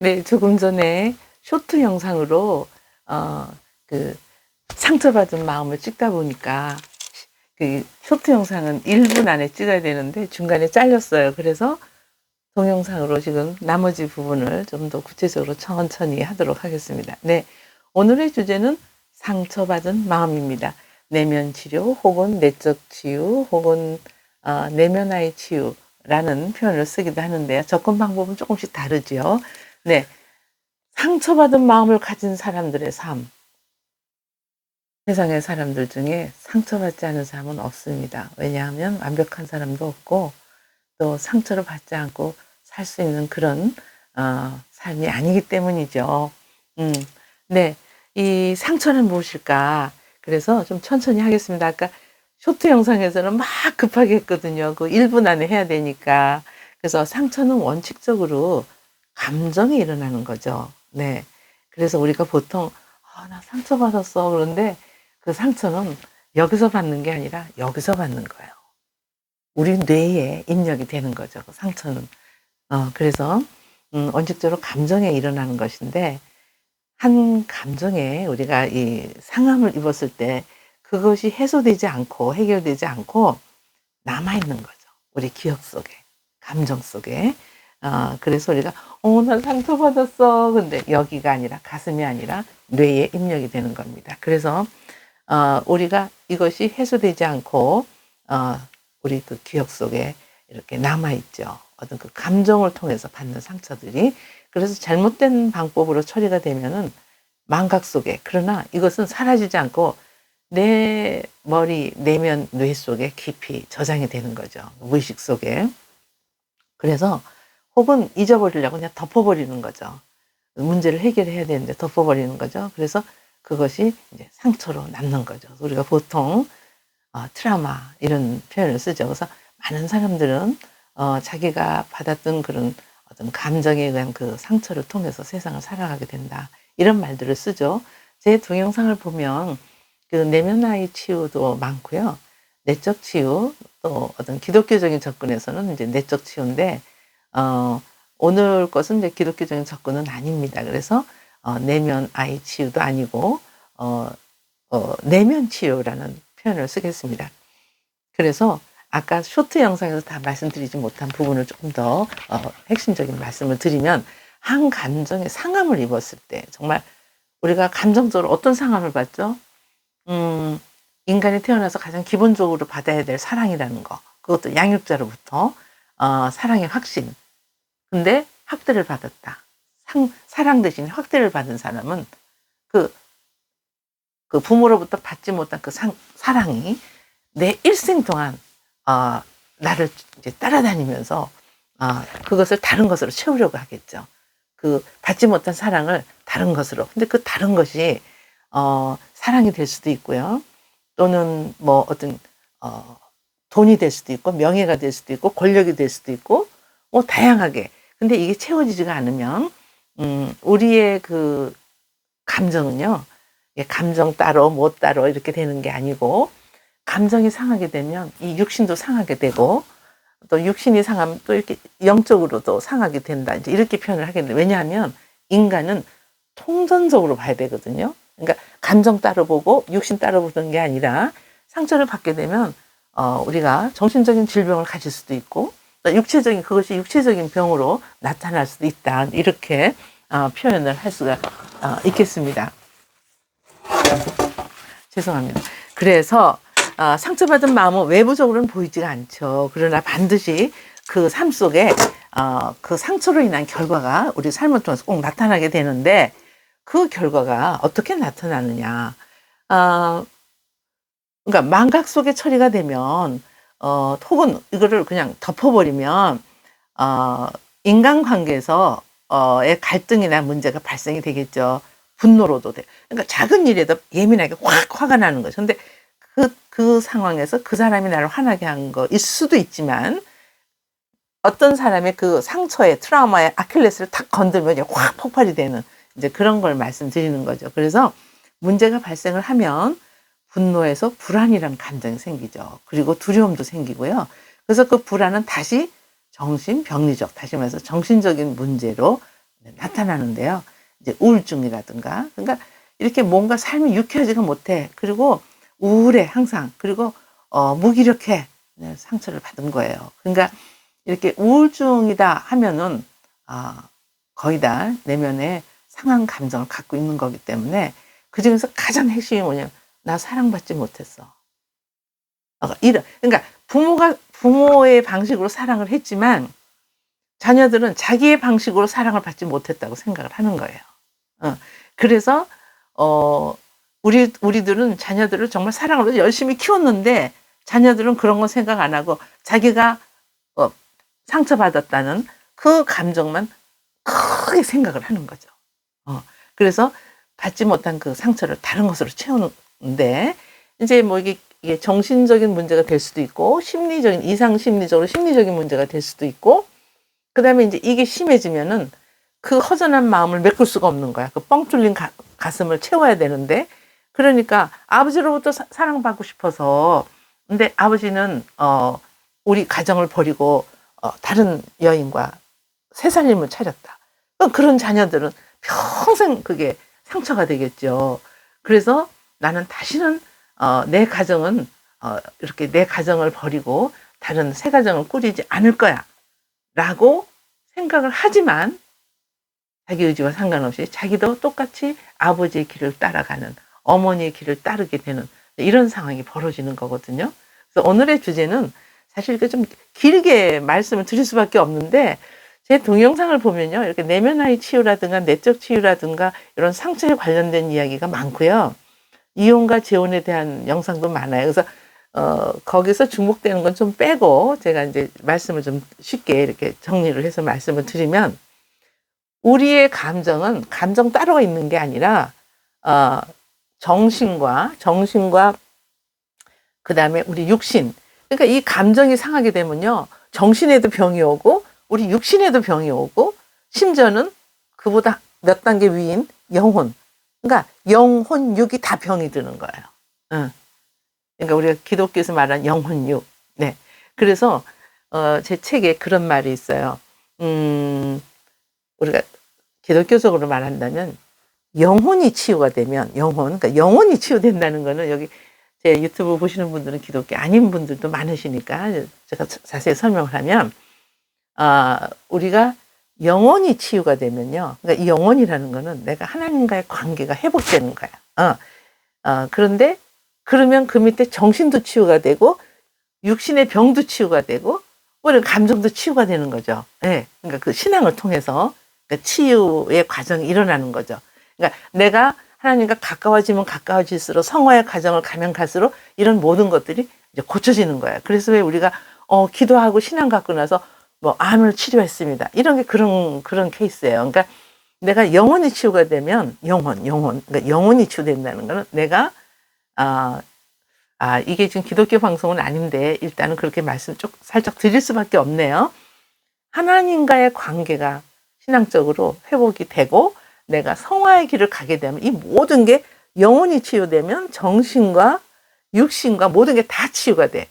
네, 조금 전에 쇼트 영상으로 어 그 상처받은 마음을 찍다 보니까 그 쇼트 영상은 1분 안에 찍어야 되는데 중간에 잘렸어요. 그래서 동영상으로 지금 나머지 부분을 좀 더 구체적으로 천천히 하도록 하겠습니다. 네, 오늘의 주제는 상처받은 마음입니다. 내면 치료 혹은 내적 치유 혹은 내면화의 치유라는 표현을 쓰기도 하는데요. 접근 방법은 조금씩 다르지요. 네, 상처받은 마음을 가진 사람들의 삶. 세상의 사람들 중에 상처받지 않은 사람은 없습니다. 왜냐하면 완벽한 사람도 없고 또 상처를 받지 않고 살 수 있는 그런 삶이 아니기 때문이죠. 음, 네, 이 상처는 무엇일까? 그래서 좀 천천히 하겠습니다. 아까 쇼트 영상에서는 막 급하게 했거든요. 그 1분 안에 해야 되니까. 그래서 상처는 원칙적으로 감정이 일어나는 거죠. 네. 그래서 우리가 보통 나 상처받았어. 그런데 그 상처는 여기서 받는 게 아니라 여기서 받는 거예요. 우리 뇌에 입력이 되는 거죠. 그 상처는. 그래서 원칙적으로 감정에 일어나는 것인데 한 감정에 우리가 이 상함을 입었을 때 그것이 해소되지 않고 해결되지 않고 남아 있는 거죠. 우리 기억 속에, 감정 속에. 그래서 우리가 나 상처받았어. 근데 여기가 아니라 가슴이 아니라 뇌에 입력이 되는 겁니다. 그래서 우리가 이것이 해소되지 않고 우리 그 기억 속에 이렇게 남아 있죠. 어떤 그 감정을 통해서 받는 상처들이. 그래서 잘못된 방법으로 처리가 되면은 망각 속에, 그러나 이것은 사라지지 않고 내 머리, 내면, 뇌 속에 깊이 저장이 되는 거죠. 무의식 속에. 그래서 혹은 잊어버리려고 그냥 덮어버리는 거죠. 문제를 해결해야 되는데 덮어버리는 거죠. 그래서 그것이 이제 상처로 남는 거죠. 우리가 보통 트라우마 이런 표현을 쓰죠. 그래서 많은 사람들은 자기가 받았던 그런 어떤 감정에 의한 그 상처를 통해서 세상을 살아가게 된다. 이런 말들을 쓰죠. 제 동영상을 보면 그 내면화의 치유도 많고요. 내적 치유, 또 어떤 기독교적인 접근에서는 이제 내적 치유인데, 오늘 것은 이제 기독교적인 접근은 아닙니다. 그래서 내면 아이 치유도 아니고 내면 치유라는 표현을 쓰겠습니다. 그래서 아까 쇼트 영상에서 다 말씀드리지 못한 부분을 조금 더 핵심적인 말씀을 드리면, 한 감정에 상함을 입었을 때 정말 우리가 감정적으로 어떤 상함을 받죠? 인간이 태어나서 가장 기본적으로 받아야 될 사랑이라는 거, 그것도 양육자로부터 사랑의 확신. 근데 학대를 받았다. 사랑 대신 학대를 받은 사람은 그, 그 부모로부터 받지 못한 그 사랑이 내 일생 동안 나를 이제 따라다니면서 그것을 다른 것으로 채우려고 하겠죠. 그 받지 못한 사랑을 다른 것으로. 근데 그 다른 것이 사랑이 될 수도 있고요. 또는 뭐 어떤 돈이 될 수도 있고 명예가 될 수도 있고 권력이 될 수도 있고 뭐 다양하게. 근데 이게 채워지지가 않으면 우리의 그 감정은요. 감정 따로 뭐 따로 이렇게 되는 게 아니고, 감정이 상하게 되면 이 육신도 상하게 되고, 또 육신이 상하면 또 이렇게 영적으로도 상하게 된다. 이제 이렇게 표현을 하겠는데, 왜냐하면 인간은 통전적으로 봐야 되거든요. 그러니까 감정 따로 보고 육신 따로 보는 게 아니라, 상처를 받게 되면 우리가 정신적인 질병을 가질 수도 있고, 또 육체적인, 그것이 육체적인 병으로 나타날 수도 있다. 이렇게 표현을 할 수가 있겠습니다. 죄송합니다. 그래서 상처받은 마음은 외부적으로는 보이지가 않죠. 그러나 반드시 그 삶 속에 그 상처로 인한 결과가 우리 삶을 통해서 꼭 나타나게 되는데, 그 결과가 어떻게 나타나느냐. 그러니까 망각 속에 처리가 되면 혹은 이거를 그냥 덮어버리면 인간관계에서 의 갈등이나 문제가 발생이 되겠죠. 분노로도 돼. 그러니까 작은 일에도 예민하게 확 화가 나는 거죠. 근데 그 상황에서 그 사람이 나를 화나게 한 거일 수도 있지만, 어떤 사람의 그 상처에 트라우마에 아킬레스를 탁 건들면 이제 확 폭발이 되는 이제 그런 걸 말씀드리는 거죠. 그래서 문제가 발생을 하면 분노에서 불안이라는 감정이 생기죠. 그리고 두려움도 생기고요. 그래서 그 불안은 다시 정신병리적, 다시 말해서 정신적인 문제로 나타나는데요. 이제 우울증이라든가, 그러니까 이렇게 뭔가 삶이 유쾌하지가 못해. 그리고 우울해 항상. 그리고 무기력해. 네, 상처를 받은 거예요. 그러니까 이렇게 우울증이다 하면은 거의 다 내면에 상한 감정을 갖고 있는 거기 때문에 그중에서 가장 핵심이 뭐냐면 나 사랑받지 못했어. 그러니까 부모의 방식으로 사랑을 했지만 자녀들은 자기의 방식으로 사랑을 받지 못했다고 생각을 하는 거예요. 그래서 우리들은 자녀들을 정말 사랑으로 열심히 키웠는데 자녀들은 그런 거 생각 안 하고 자기가 상처받았다는 그 감정만 크게 생각을 하는 거죠. 그래서 받지 못한 그 상처를 다른 것으로 채우는데 이제 뭐 이게 정신적인 문제가 될 수도 있고 심리적인 이상 심리적인 문제가 될 수도 있고 그다음에 이제 이게 심해지면은 그 허전한 마음을 메꿀 수가 없는 거야. 그 뻥 뚫린 가슴을 채워야 되는데 그러니까 아버지로부터 사랑받고 싶어서 근데 아버지는 우리 가정을 버리고 다른 여인과 새 살림을 차렸다. 그런 자녀들은 평생 그게 상처가 되겠죠. 그래서 나는 다시는 내 가정은 이렇게 내 가정을 버리고 다른 새 가정을 꾸리지 않을 거야 라고 생각을 하지만 자기 의지와 상관없이 자기도 똑같이 아버지의 길을 따라가는 어머니의 길을 따르게 되는 이런 상황이 벌어지는 거거든요. 그래서 오늘의 주제는 사실 이렇게 좀 길게 말씀을 드릴 수밖에 없는데 제 동영상을 보면요. 이렇게 내면의 치유라든가 내적 치유라든가 이런 상처에 관련된 이야기가 많고요. 이혼과 재혼에 대한 영상도 많아요. 그래서 거기서 중복되는 건 좀 빼고 제가 이제 말씀을 좀 쉽게 이렇게 정리를 해서 말씀을 드리면 우리의 감정은 감정 따로가 있는 게 아니라 정신과 그다음에 우리 육신. 그러니까 이 감정이 상하게 되면요. 정신에도 병이 오고 우리 육신에도 병이 오고 심지어는 그보다 몇 단계 위인 영혼. 그러니까 영혼 육이 다 병이 드는 거예요. 그러니까 우리가 기독교에서 말하는 영혼 육. 네. 그래서 제 책에 그런 말이 있어요. 우리가 기독교적으로 말한다면 영혼이 치유가 되면 그러니까 영혼이 치유된다는 거는 여기 제 유튜브 보시는 분들은 기독교 아닌 분들도 많으시니까 제가 자세히 설명을 하면 우리가 영혼이 치유가 되면요. 그러니까 이 영혼이라는 거는 내가 하나님과의 관계가 회복되는 거야. 그런데 그러면 그 밑에 정신도 치유가 되고 육신의 병도 치유가 되고 우리 감정도 치유가 되는 거죠. 네. 그러니까 그 신앙을 통해서 그러니까 치유의 과정이 일어나는 거죠. 그러니까 내가 하나님과 가까워지면 가까워질수록 성화의 과정을 가면 갈수록 이런 모든 것들이 이제 고쳐지는 거예요. 그래서 왜 우리가 기도하고 신앙 갖고 나서 뭐 암을 치료했습니다. 이런 게 그런 케이스예요. 그러니까 내가 영혼이 치유가 되면 그러니까 영혼이 치유된다는 거는 내가 이게 지금 기독교 방송은 아닌데 일단은 그렇게 말씀 살짝 드릴 수밖에 없네요. 하나님과의 관계가 신앙적으로 회복이 되고 내가 성화의 길을 가게 되면 이 모든 게 영혼이 치유되면 정신과 육신과 모든 게 다 치유가 돼.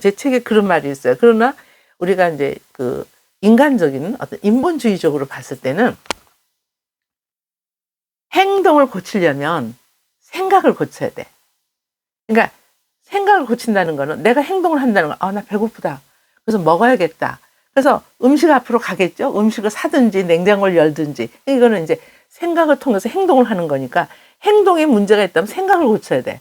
제 책에 그런 말이 있어요. 그러나 우리가 이제 그 인간적인 어떤 인본주의적으로 봤을 때는 행동을 고치려면 생각을 고쳐야 돼. 그러니까 생각을 고친다는 거는 내가 행동을 한다는 거. 나 배고프다. 그래서 먹어야겠다. 그래서 음식 앞으로 가겠죠. 음식을 사든지 냉장고를 열든지. 이거는 이제 생각을 통해서 행동을 하는 거니까 행동에 문제가 있다면 생각을 고쳐야 돼.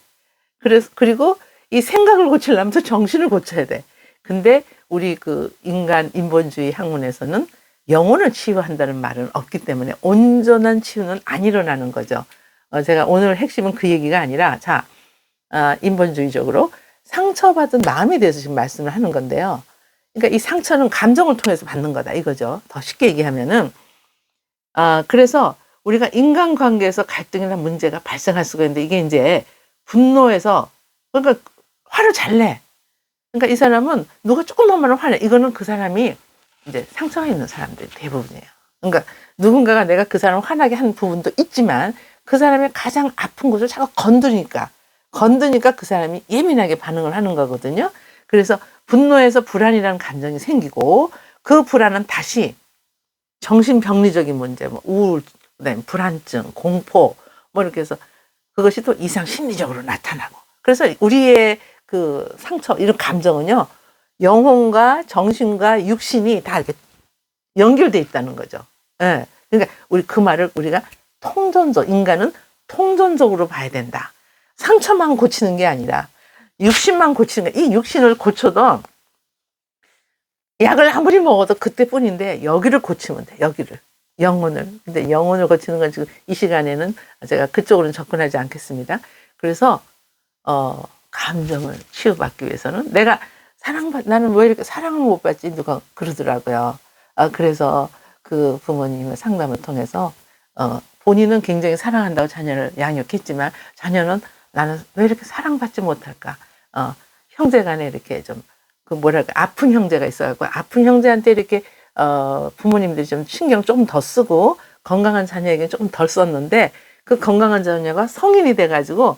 그리고 이 생각을 고치려면 또 정신을 고쳐야 돼. 근데 우리 그 인본주의 학문에서는 영혼을 치유한다는 말은 없기 때문에 온전한 치유는 안 일어나는 거죠. 제가 오늘 핵심은 그 얘기가 아니라 인본주의적으로 상처받은 마음에 대해서 지금 말씀을 하는 건데요. 그러니까 이 상처는 감정을 통해서 받는 거다 이거죠. 더 쉽게 얘기하면은 그래서 우리가 인간관계에서 갈등이나 문제가 발생할 수가 있는데 이게 이제 분노해서 그러니까 화를 잘 내. 그러니까 이 사람은 누가 조금만 말하면 화내. 이거는 그 사람이 이제 상처가 있는 사람들이 대부분이에요. 그러니까 누군가가 내가 그 사람을 화나게 한 부분도 있지만 그 사람의 가장 아픈 곳을 자꾸 건드니까 그 사람이 예민하게 반응을 하는 거거든요. 그래서 분노해서 불안이라는 감정이 생기고 그 불안은 다시 정신병리적인 문제, 뭐 우울, 그다음에 불안증, 공포, 뭐 이렇게 해서 그것이 또 이상 심리적으로 나타나고. 그래서 우리의 그 상처, 이런 감정은요, 영혼과 정신과 육신이 다 이렇게 연결돼 있다는 거죠. 예. 그러니까 우리 그 말을 우리가 인간은 통전적으로 봐야 된다. 상처만 고치는 게 아니라 육신만 고치는 게, 이 육신을 고쳐도 약을 아무리 먹어도 그때뿐인데 여기를 고치면 돼. 여기를. 영혼을. 근데 영혼을 고치는 건 지금 이 시간에는 제가 그쪽으로는 접근하지 않겠습니다. 그래서 감정을 치유받기 위해서는 나는 왜 이렇게 사랑을 못 받지? 누가 그러더라고요. 그래서 그 부모님의 상담을 통해서 본인은 굉장히 사랑한다고 자녀를 양육했지만 자녀는 나는 왜 이렇게 사랑받지 못할까? 형제 간에 이렇게 좀 그 뭐랄까 아픈 형제가 있어갖고 아픈 형제한테 이렇게 부모님들이 좀 신경 좀 더 쓰고 건강한 자녀에게 좀 덜 썼는데 그 건강한 자녀가 성인이 돼가지고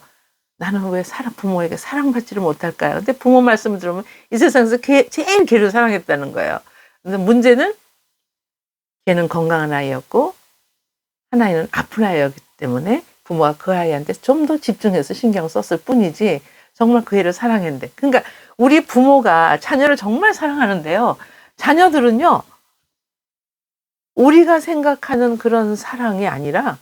나는 왜 부모에게 사랑받지를 못할까요? 근데 부모 말씀을 들으면 이 세상에서 제일 걔를 사랑했다는 거예요. 근데 문제는 걔는 건강한 아이였고 한 아이는 아픈 아이였기 때문에 부모가 그 아이한테 좀 더 집중해서 신경 썼을 뿐이지 정말 그 애를 사랑했는데. 그러니까 우리 부모가 자녀를 정말 사랑하는데요. 자녀들은요, 우리가 생각하는 그런 사랑이 아니라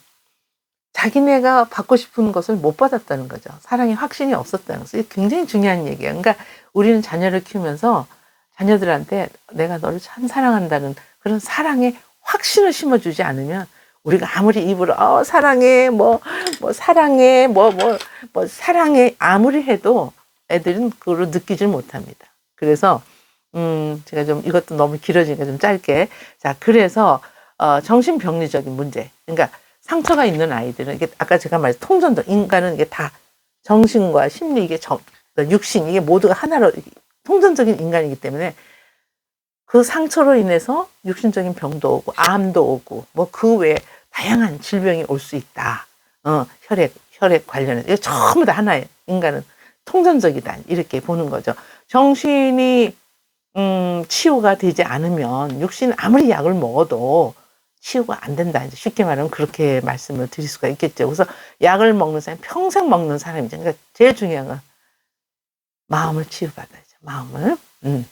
자기네가 받고 싶은 것을 못 받았다는 거죠. 사랑의 확신이 없었다는 것이 굉장히 중요한 얘기예요. 그러니까 우리는 자녀를 키우면서 자녀들한테 내가 너를 참 사랑한다는 그런 사랑의 확신을 심어주지 않으면 우리가 아무리 입으로 사랑해 사랑해 사랑해 아무리 해도 애들은 그걸 느끼질 못합니다. 그래서 제가 좀 이것도 너무 길어지니까 좀 짧게. 자, 그래서 정신병리적인 문제, 그러니까 상처가 있는 아이들은 이게 아까 제가 말했 통전적 인간은 이게 다 정신과 심리, 이게 육신, 이게 모두가 하나로 통전적인 인간이기 때문에 그 상처로 인해서 육신적인 병도 오고 암도 오고 뭐 그 외에 다양한 질병이 올 수 있다. 혈액 관련해서 이게 전부 다 하나예요. 인간은 통전적이다, 이렇게 보는 거죠. 정신이 치유가 되지 않으면 육신 아무리 약을 먹어도 치유가 안 된다. 이제 쉽게 말하면 그렇게 말씀을 드릴 수가 있겠죠. 그래서 약을 먹는 사람 평생 먹는 사람이죠. 그러니까 제일 중요한 건 마음을 치유받아야죠. 마음을. 그래서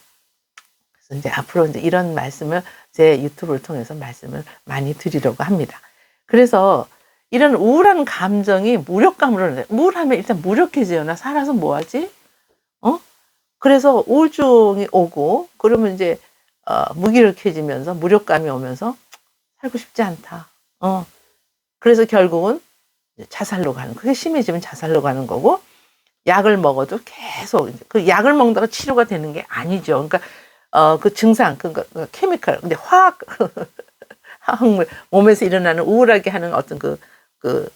이제 앞으로 이제 이런 말씀을 제 유튜브를 통해서 말씀을 많이 드리려고 합니다. 그래서 이런 우울한 감정이 무력감으로, 우울하면 일단 무력해져요. 나 살아서 뭐하지? 그래서 우울증이 오고, 그러면 이제 무기력해지면서 무력감이 오면서 살고 싶지 않다. 그래서 결국은 자살로 가는, 그게 심해지면 자살로 가는 거고, 약을 먹어도 계속 그 약을 먹다가 치료가 되는 게 아니죠. 그러니까 그 증상, 그러니까 케미컬, 근데 화학물, 몸에서 일어나는 우울하게 하는 어떤 그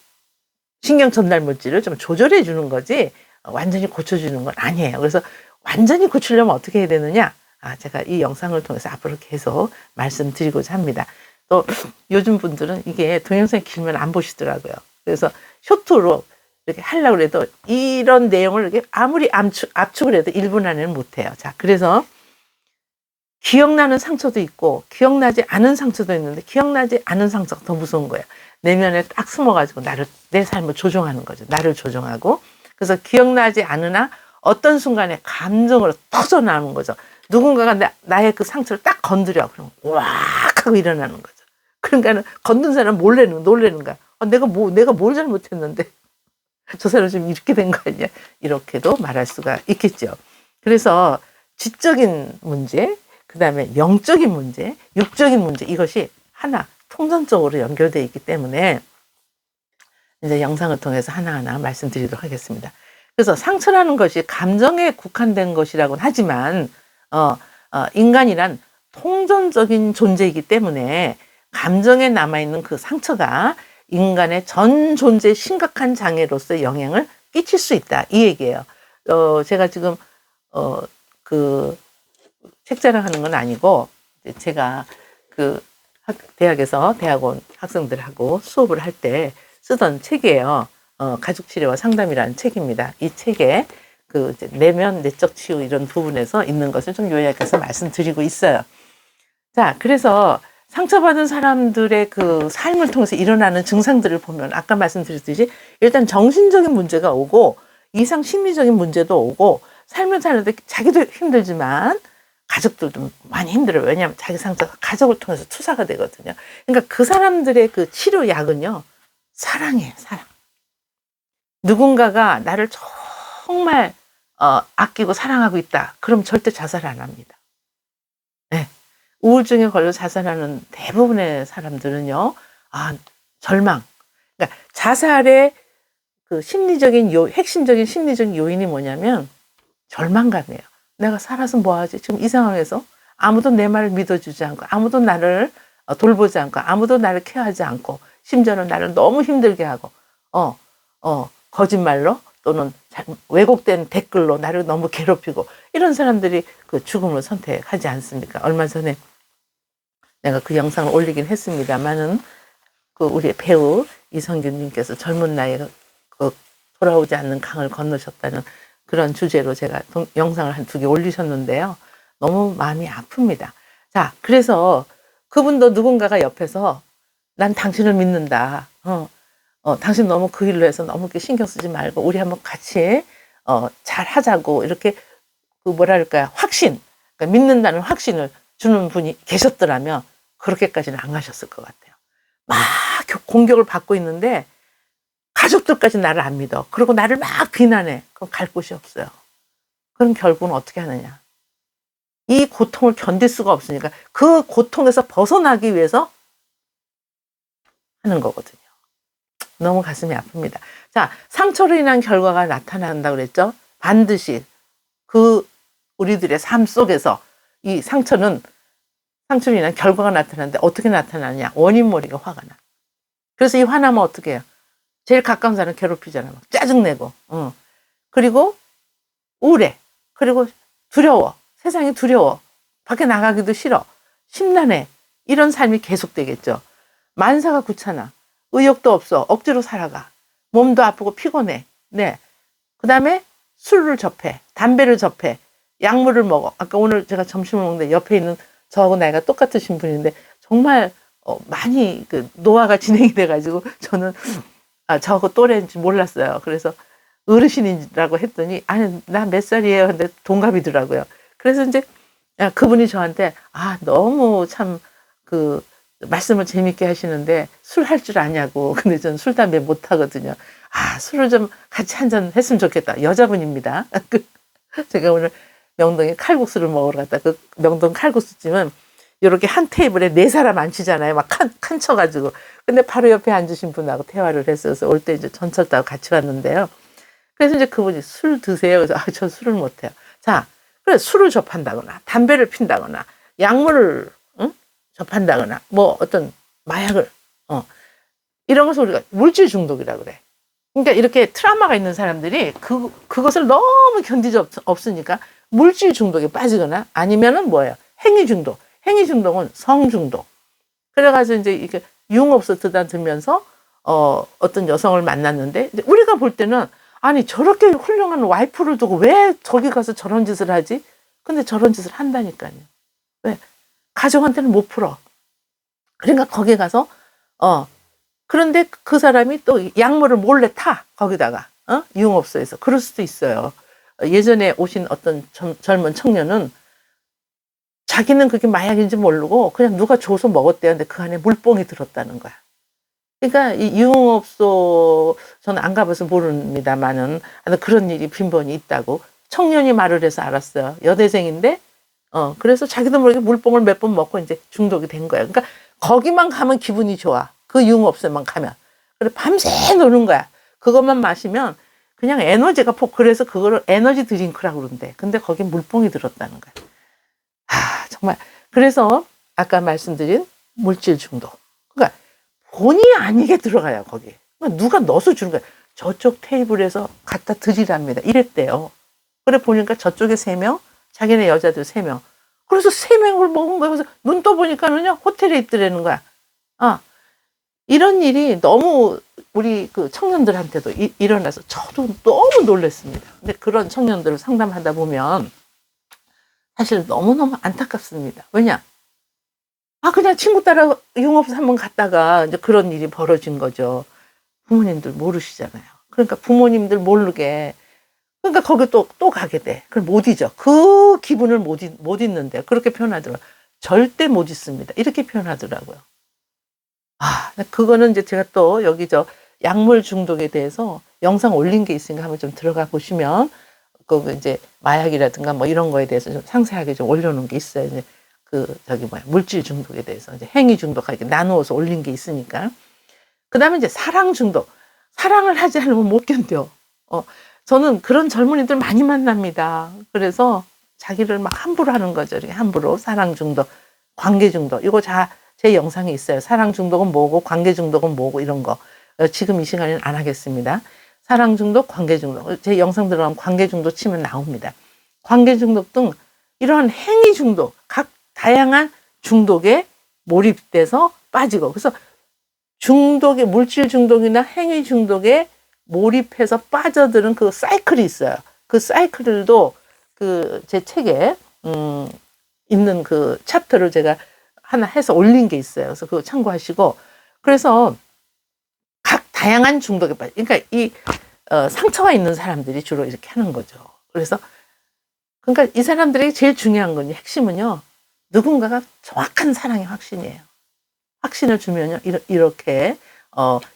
신경 전달 물질을 좀 조절해 주는 거지 완전히 고쳐주는 건 아니에요. 그래서 완전히 고치려면 어떻게 해야 되느냐? 제가 이 영상을 통해서 앞으로 계속 말씀드리고자 합니다. 또 요즘 분들은 이게 동영상이 길면 안 보시더라고요. 그래서 쇼트로 이렇게 하려고 해도 이런 내용을 이렇게 아무리 압축을 해도 1분 안에는 못해요. 자, 그래서 기억나는 상처도 있고 기억나지 않은 상처도 있는데 기억나지 않은 상처가 더 무서운 거예요. 내면에 딱 숨어가지고 내 삶을 조종하는 거죠. 나를 조종하고. 그래서 기억나지 않으나 어떤 순간에 감정으로 터져 나오는 거죠. 누군가가 나의 그 상처를 딱 건드려. 그럼 왁 하고 일어나는 거죠. 그러니까는 건든 사람 놀래는 거야. 내가 뭘 잘못했는데 저 사람 지금 이렇게 된 거 아니야? 이렇게도 말할 수가 있겠죠. 그래서 지적인 문제, 그 다음에 영적인 문제, 육적인 문제, 이것이 하나 통전적으로 연결되어 있기 때문에 이제 영상을 통해서 하나하나 말씀드리도록 하겠습니다. 그래서 상처라는 것이 감정에 국한된 것이라고는 하지만 인간이란 통전적인 존재이기 때문에 감정에 남아있는 그 상처가 인간의 전 존재에 심각한 장애로서의 영향을 끼칠 수 있다, 이 얘기예요. 제가 지금 그 책자랑하는 건 아니고 제가 그 대학에서 대학원 학생들하고 수업을 할 때 쓰던 책이에요. 가족치료와 상담이라는 책입니다. 이 책에 그 내면 내적 치유 이런 부분에서 있는 것을 좀 요약해서 말씀드리고 있어요. 자, 그래서 상처받은 사람들의 그 삶을 통해서 일어나는 증상들을 보면 아까 말씀드렸듯이 일단 정신적인 문제가 오고 이상 심리적인 문제도 오고 삶을 사는데 자기도 힘들지만 가족들도 많이 힘들어요. 왜냐하면 자기 상처가 가족을 통해서 투사가 되거든요. 그러니까 그 사람들의 그 치료약은요, 사랑이에요, 사랑. 누군가가 나를 정말 아끼고 사랑하고 있다. 그럼 절대 자살 안 합니다. 네. 우울증에 걸려 자살하는 대부분의 사람들은요, 절망. 그러니까 자살의 그 핵심적인 심리적인 요인이 뭐냐면 절망감이에요. 내가 살아서 뭐하지? 지금 이 상황에서 아무도 내 말을 믿어주지 않고, 아무도 나를 돌보지 않고, 아무도 나를 케어하지 않고, 심지어는 나를 너무 힘들게 하고, 거짓말로 또는 왜곡된 댓글로 나를 너무 괴롭히고, 이런 사람들이 그 죽음을 선택하지 않습니까? 얼마 전에 내가 그 영상을 올리긴 했습니다만은, 그 우리 배우 이성균님께서 젊은 나이에 그 돌아오지 않는 강을 건너셨다는 그런 주제로 제가 영상을 한 2개 올리셨는데요. 너무 마음이 아픕니다. 자, 그래서 그분도 누군가가 옆에서 난 당신을 믿는다. 당신 너무 그 일로 해서 너무 신경 쓰지 말고 우리 한번 같이 잘 하자고 이렇게 그 뭐랄까요, 확신, 그러니까 믿는다는 확신을 주는 분이 계셨더라면 그렇게까지는 안 가셨을 것 같아요. 막 공격을 받고 있는데 가족들까지 나를 안 믿어. 그리고 나를 막 비난해. 그럼 갈 곳이 없어요. 그럼 결국은 어떻게 하느냐. 이 고통을 견딜 수가 없으니까 그 고통에서 벗어나기 위해서 하는 거거든요. 너무 가슴이 아픕니다. 자, 상처로 인한 결과가 나타난다고 그랬죠? 반드시 그 우리들의 삶 속에서 이 상처로 인한 결과가 나타나는데 어떻게 나타나느냐. 원인모르게 화가 나. 그래서 이 화나면 어떻게 해요? 제일 가까운 사람 괴롭히잖아. 막 짜증내고. 그리고 우울해. 그리고 두려워. 세상이 두려워. 밖에 나가기도 싫어. 심란해. 이런 삶이 계속되겠죠. 만사가 귀찮아. 의욕도 없어. 억지로 살아가. 몸도 아프고 피곤해. 네. 그 다음에 술을 접해. 담배를 접해. 약물을 먹어. 아까 오늘 제가 점심을 먹는데 옆에 있는 저하고 나이가 똑같으신 분인데 정말 많이 그 노화가 진행이 돼가지고 저는 저하고 또래인지 몰랐어요. 그래서 어르신이라고 했더니 아니 나 몇 살이에요. 근데 동갑이더라고요. 그래서 이제 그분이 저한테 너무 참 그 말씀을 재밌게 하시는데 술 할 줄 아냐고. 근데 저는 술 담배 못 하거든요. 술을 좀 같이 한잔 했으면 좋겠다. 여자분입니다. 제가 오늘 명동에 칼국수를 먹으러 갔다. 그 명동 칼국수집은 이렇게 한 테이블에 4사람 앉히잖아요. 막 칸 쳐가지고. 근데 바로 옆에 앉으신 분하고 대화를 했어서 올 때 이제 전철 타고 같이 왔는데요. 그래서 이제 그분이 술 드세요. 그래서 저 술을 못해요. 자, 그래 술을 접한다거나 담배를 핀다거나 약물을 접한다거나 뭐 어떤 마약을 이런 것을 우리가 물질 중독이라 그래. 그러니까 이렇게 트라우마가 있는 사람들이 그것을 너무 견디지 없으니까 물질 중독에 빠지거나 아니면은 뭐예요? 행위 중독. 행위 중독은 성 중독. 그래가지고 이제 이게 유흥업소 들면서 어떤 여성을 만났는데 우리가 볼 때는 아니 저렇게 훌륭한 와이프를 두고 왜 저기 가서 저런 짓을 하지? 근데 저런 짓을 한다니까요. 왜? 가족한테는 못 풀어. 그러니까 거기 가서 그런데 그 사람이 또 약물을 몰래 타 거기다가 유흥업소에서 그럴 수도 있어요. 예전에 오신 어떤 젊은 청년은 자기는 그게 마약인지 모르고 그냥 누가 줘서 먹었대요. 근데 그 안에 물뽕이 들었다는 거야. 그러니까 이 유흥업소 저는 안 가봐서 모릅니다만은 그런 일이 빈번히 있다고 청년이 말을 해서 알았어요. 여대생인데 그래서 자기도 모르게 물뽕을 몇 번 먹고 이제 중독이 된 거야. 그러니까 거기만 가면 기분이 좋아. 그 유흥업소만 가면. 그래 밤새 노는 거야. 그것만 마시면 그냥 에너지가 그래서 그거를 에너지 드링크라고 그러는데 근데 거기 물뽕이 들었다는 거야. 정말 그래서 아까 말씀드린 물질 중독. 그러니까 본의 아니게 들어가요 거기. 그러니까 누가 넣어서 주는 거야. 저쪽 테이블에서 갖다 드리랍니다. 이랬대요. 그래 보니까 저쪽에 3명, 자기네 여자들 3명. 그래서 3명을 먹은 거야. 그래서 눈 떠보니까는요 호텔에 있더라는 거야. 이런 일이 너무 우리 그 청년들한테도 일어나서 저도 너무 놀랐습니다. 근데 그런 청년들을 상담하다 보면 사실 너무너무 안타깝습니다. 왜냐? 그냥 친구 따라 융업소 한번 갔다가 이제 그런 일이 벌어진 거죠. 부모님들 모르시잖아요. 그러니까 부모님들 모르게 그러니까 거기 또 가게 돼. 그걸 못 잊어. 그 기분을 못 잊는데 그렇게 표현하더라고요. 절대 못 잊습니다. 이렇게 표현하더라고요. 그거는 이제 제가 또 여기 약물 중독에 대해서 영상 올린 게 있으니까 한번 좀 들어가 보시면 그 이제 마약이라든가 뭐 이런 거에 대해서 좀 상세하게 좀 올려놓은 게 있어요. 이제 물질 중독에 대해서 이제 행위 중독하게 나누어서 올린 게 있으니까. 그다음에 이제 사랑 중독. 사랑을 하지 않으면 못 견뎌. 저는 그런 젊은이들 많이 만납니다. 그래서 자기를 막 함부로 하는 거죠. 이렇게 함부로 사랑 중독, 관계 중독. 이거 제 영상에 있어요. 사랑 중독은 뭐고 관계 중독은 뭐고 이런 거. 지금 이 시간에는 안 하겠습니다. 사랑 중독, 관계 중독. 제 영상 들어가면 관계 중독 치면 나옵니다. 관계 중독 등 이러한 행위 중독, 각 다양한 중독에 몰입돼서 빠지고 그래서 중독의 물질 중독이나 행위 중독에 몰입해서 빠져드는 그 사이클이 있어요. 그 사이클들도 제 책에 있는 그 챕터를 제가 하나 해서 올린 게 있어요. 그래서 그거 참고하시고 그래서 각 다양한 중독에 빠져. 그러니까 상처가 있는 사람들이 주로 이렇게 하는 거죠. 그러니까 이 사람들에게 제일 중요한 건 핵심은요. 누군가가 정확한 사랑의 확신이에요. 확신을 주면요. 이렇게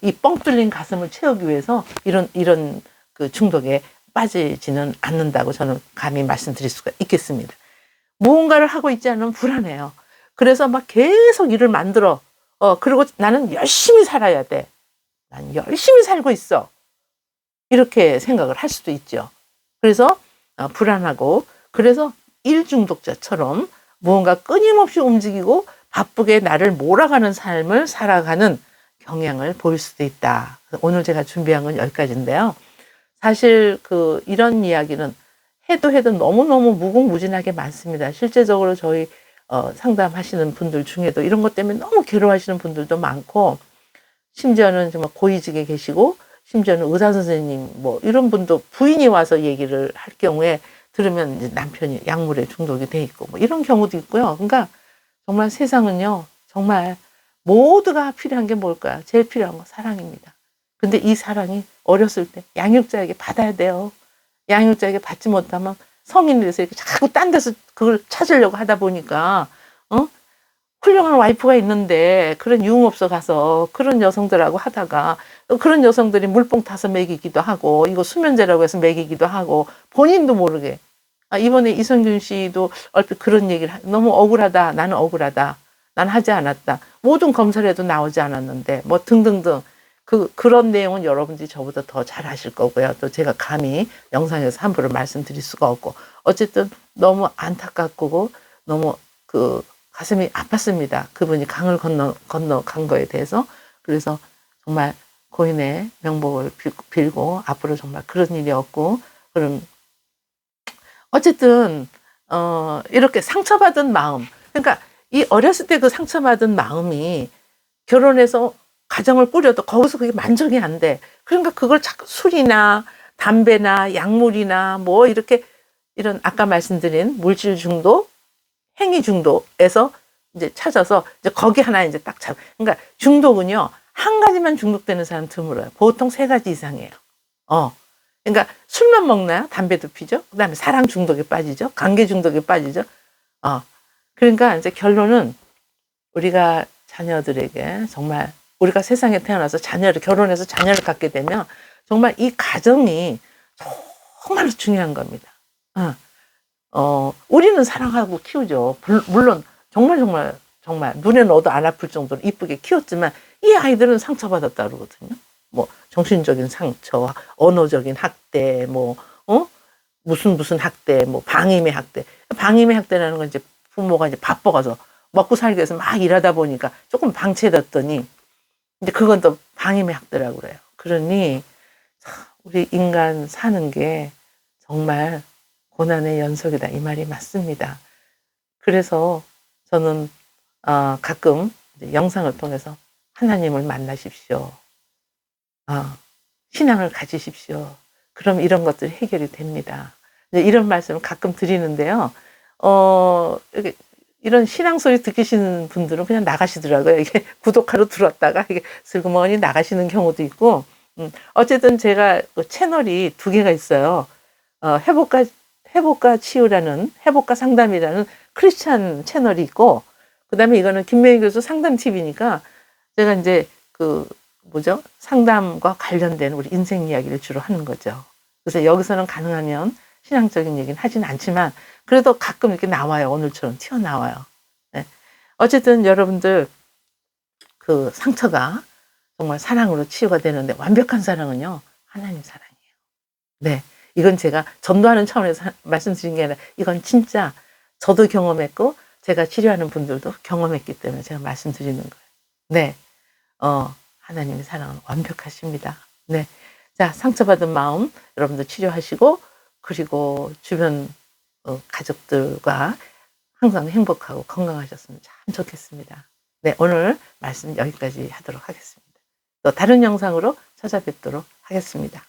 이 뻥 뚫린 가슴을 채우기 위해서 이런 그 중독에 빠지지는 않는다고 저는 감히 말씀드릴 수가 있겠습니다. 무언가를 하고 있지 않으면 불안해요. 그래서 막 계속 일을 만들어. 그리고 나는 열심히 살아야 돼. 난 열심히 살고 있어. 이렇게 생각을 할 수도 있죠. 그래서 불안하고 그래서 일 중독자처럼 무언가 끊임없이 움직이고 바쁘게 나를 몰아가는 삶을 살아가는 경향을 보일 수도 있다. 오늘 제가 준비한 건 여기까지인데요. 사실 이런 이야기는 해도 너무너무 무궁무진하게 많습니다. 실제적으로 저희 상담하시는 분들 중에도 이런 것 때문에 너무 괴로워하시는 분들도 많고 심지어는 정말 고위직에 계시고 심지어는 의사 선생님 뭐 이런 분도 부인이 와서 얘기를 할 경우에 들으면 이제 남편이 약물에 중독이 돼 있고 뭐 이런 경우도 있고요. 그러니까 정말 세상은요. 정말 모두가 필요한 게 뭘까요? 제일 필요한 건 사랑입니다. 근데 이 사랑이 어렸을 때 양육자에게 받아야 돼요. 양육자에게 받지 못하면 성인이 돼서 이렇게 자꾸 딴 데서 그걸 찾으려고 하다 보니까 훌륭한 와이프가 있는데 그런 유흥업소 가서 그런 여성들하고 하다가 그런 여성들이 물뽕 타서 먹이기도 하고 이거 수면제라고 해서 먹이기도 하고 본인도 모르게 이번에 이성균 씨도 얼핏 그런 얘기를 너무 억울하다. 나는 억울하다. 난 하지 않았다. 모든 검사를 해도 나오지 않았는데 뭐 등등등 그런 내용은 여러분들이 저보다 더 잘 아실 거고요. 또 제가 감히 영상에서 함부로 말씀드릴 수가 없고 어쨌든 너무 안타깝고 너무 가슴이 아팠습니다. 그분이 강을 건너간 거에 대해서. 그래서 정말 고인의 명복을 빌고 앞으로 정말 그런 일이 없고 그런 어쨌든 이렇게 상처받은 마음 그러니까 이 어렸을 때 그 상처받은 마음이 결혼해서 가정을 꾸려도 거기서 그게 만족이 안 돼. 그러니까 그걸 자꾸 술이나 담배나 약물이나 뭐 이렇게 이런 아까 말씀드린 물질 중독, 행위 중독에서 이제 찾아서 이제 거기 하나 이제 딱 그러니까 중독은요 한 가지만 중독되는 사람 드물어요. 보통 3가지 이상이에요. 그러니까 술만 먹나요? 담배도 피죠. 그다음에 사랑 중독에 빠지죠. 관계 중독에 빠지죠. 그러니까 이제 결론은 우리가 자녀들에게 정말 우리가 세상에 태어나서 결혼해서 자녀를 갖게 되면 정말 이 가정이 정말로 중요한 겁니다. 우리는 사랑하고 키우죠. 물론 정말 눈에 넣어도 안 아플 정도로 이쁘게 키웠지만 이 아이들은 상처받았다 그러거든요. 뭐 정신적인 상처, 언어적인 학대, 무슨 학대, 뭐 방임의 학대. 방임의 학대라는 건 이제 부모가 이제 바빠가서 먹고 살기 위해서 막 일하다 보니까 조금 방치해뒀더니 이제 그건 또 방임의 학대라고 그래요. 그러니 우리 인간 사는 게 정말 고난의 연속이다 이 말이 맞습니다. 그래서 저는 가끔 영상을 통해서 하나님을 만나십시오. 신앙을 가지십시오. 그럼 이런 것들이 해결이 됩니다. 이런 말씀을 가끔 드리는데요. 이렇게 이런 신앙 소리 듣기시는 분들은 그냥 나가시더라고요. 이게 구독하러 들어왔다가 이게 슬그머니 나가시는 경우도 있고, 어쨌든 제가 그 채널이 두 개가 있어요. 회복과 치유라는, 회복과 상담이라는 크리스찬 채널이 있고, 그 다음에 이거는 김명희 교수 상담 TV니까 제가 이제 그, 뭐죠? 상담과 관련된 우리 인생 이야기를 주로 하는 거죠. 그래서 여기서는 가능하면 신앙적인 얘기는 하진 않지만, 그래도 가끔 이렇게 나와요. 오늘처럼 튀어나와요. 네. 어쨌든 여러분들, 그 상처가 정말 사랑으로 치유가 되는데, 완벽한 사랑은요, 하나님 사랑이에요. 네. 이건 제가 전도하는 차원에서 말씀드린 게 아니라, 이건 진짜 저도 경험했고, 제가 치료하는 분들도 경험했기 때문에 제가 말씀드리는 거예요. 네. 하나님의 사랑은 완벽하십니다. 네. 자, 상처받은 마음 여러분들 치료하시고, 그리고 주변 가족들과 항상 행복하고 건강하셨으면 참 좋겠습니다. 네, 오늘 말씀 여기까지 하도록 하겠습니다. 또 다른 영상으로 찾아뵙도록 하겠습니다.